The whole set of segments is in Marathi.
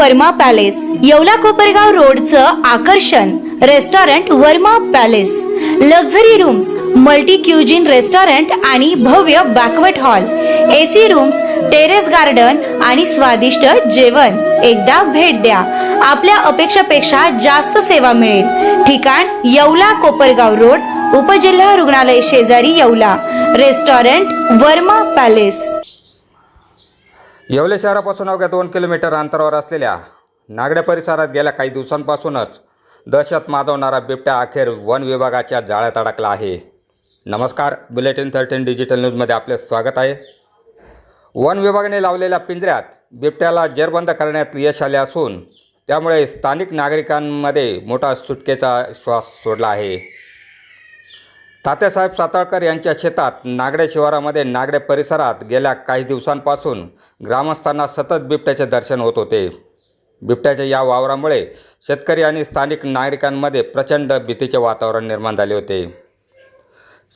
वर्मा पॅलेस, येवला कोपरगाव रोडचं आकर्षण restaurant Verma palace, luxury rooms, multi cuisine restaurant आणि भव्य banquet hall, AC rooms, terrace garden आणि स्वादिष्ट जेवण। एकदा भेट द्या, आपल्या अपेक्षापेक्षा जास्त सेवा मिळेल। ठिकाण येवला कोपरगाव रोड, उपजिल्हा रुग्णालय शेजारी येवला। Restaurant Verma palace. येवले शहरापासून अवघ्या 2 किलोमीटर अंतरावर असलेल्या नागडे परिसरात गेल्या काही दिवसांपासूनच दहशत माजवणारा बिबट्या अखेर वन विभागाच्या जाळ्यात अडकला आहे। नमस्कार, बुलेटिन 13 डिजिटल न्यूजमध्ये आपले स्वागत आहे। वन विभागाने लावलेल्या पिंजऱ्यात बिबट्याला जेरबंद करण्यात यश आले असून त्यामुळे स्थानिक नागरिकांमध्ये मोठा सुटकेचा श्वास सोडला आहे। तात्यासाहेब साताळकर यांच्या शेतात नागडे शिवारामध्ये नागडे परिसरात गेल्या काही दिवसांपासून ग्रामस्थांना सतत बिबट्याचे दर्शन होत होते। बिबट्याच्या या वावरामुळे शेतकरी आणि स्थानिक नागरिकांमध्ये प्रचंड भीतीचे वातावरण निर्माण झाले होते।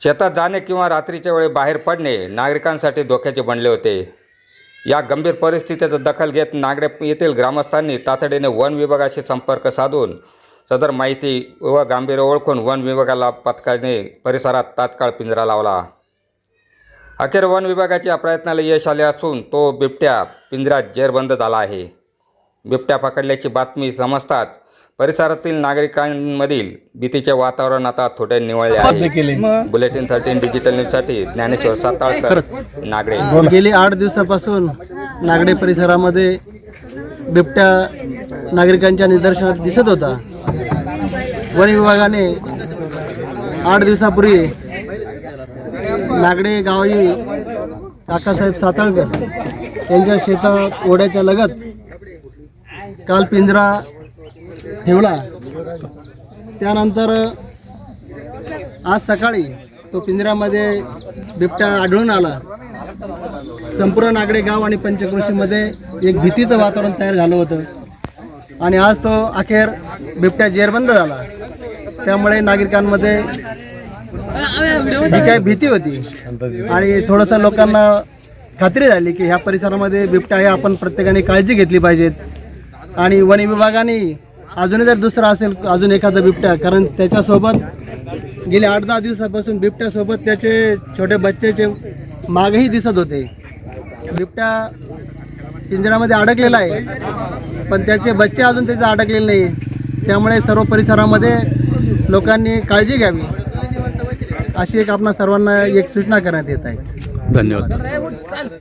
शेतात जाणे किंवा रात्रीच्या वेळी बाहेर पडणे नागरिकांसाठी धोक्याचे बनले होते। या गंभीर परिस्थितीची दखल घेत नागडे येथील ग्रामस्थांनी तातडीने वन विभागाशी संपर्क साधून सदर माहिती व गांभीर्य ओळखून वन विभागाला पथकाने परिसरात तात्काळ पिंजरा लावला। अखेर वन विभागाच्या प्रयत्नाला यश आले असून तो बिबट्या पिंजऱ्यात जेरबंद झाला आहे। बिबट्या पकडल्याची बातमी समजताच परिसरातील नागरिकांमधील भीतीचे वातावरण आता थोडे निवळले आहे। बुलेटिन 13 डिजिटल न्यूजसाठी ज्ञानेश्वर साताळकर, नागडे। गेली 8 दिवसापासून नागडे परिसरामध्ये बिबट्या नागरिकांच्या निदर्शनात दिसत होता। वन विभागाने 8 दिवसापूर्वी नागडे गावी काकासाहेब साताळकर यांच्या शेतात ओढ्याच्या लगत काल पिंजरा ठेवला। त्यानंतर आज सकाळी तो पिंजऱ्यामध्ये बिबट्या आढळून आला। संपूर्ण नागडे गाव आणि पंचक्रोशीमध्ये एक भीतीचं वातावरण तयार झालं होतं आणि आज तो अखेर बिबट्या जेरबंद झाला। त्यामुळे नागरिकांमध्ये जी काही भीती होती आणि थोडंसं लोकांना खात्री झाली की ह्या परिसरामध्ये बिबट्या आहे, आपण प्रत्येकाने काळजी घेतली पाहिजेत। आणि वन विभागाने अजूनही जर दुसरा असेल अजून एखादा बिबट्या, कारण त्याच्यासोबत गेले 8-10 दिवसापासून बिबट्यासोबत त्याचे छोटे बच्चेचे मागही दिसत होते। बिबट्या पिंजऱ्यामध्ये अडकलेला आहे पण त्याचे बच्चे अजून त्याचे अडकलेले नाही। त्यामुळे सर्व परिसरामध्ये लोकांनी काळजी घ्यावी अशी एक आपणा सर्वांना एक सूचना करण्यात येत आहे। धन्यवाद।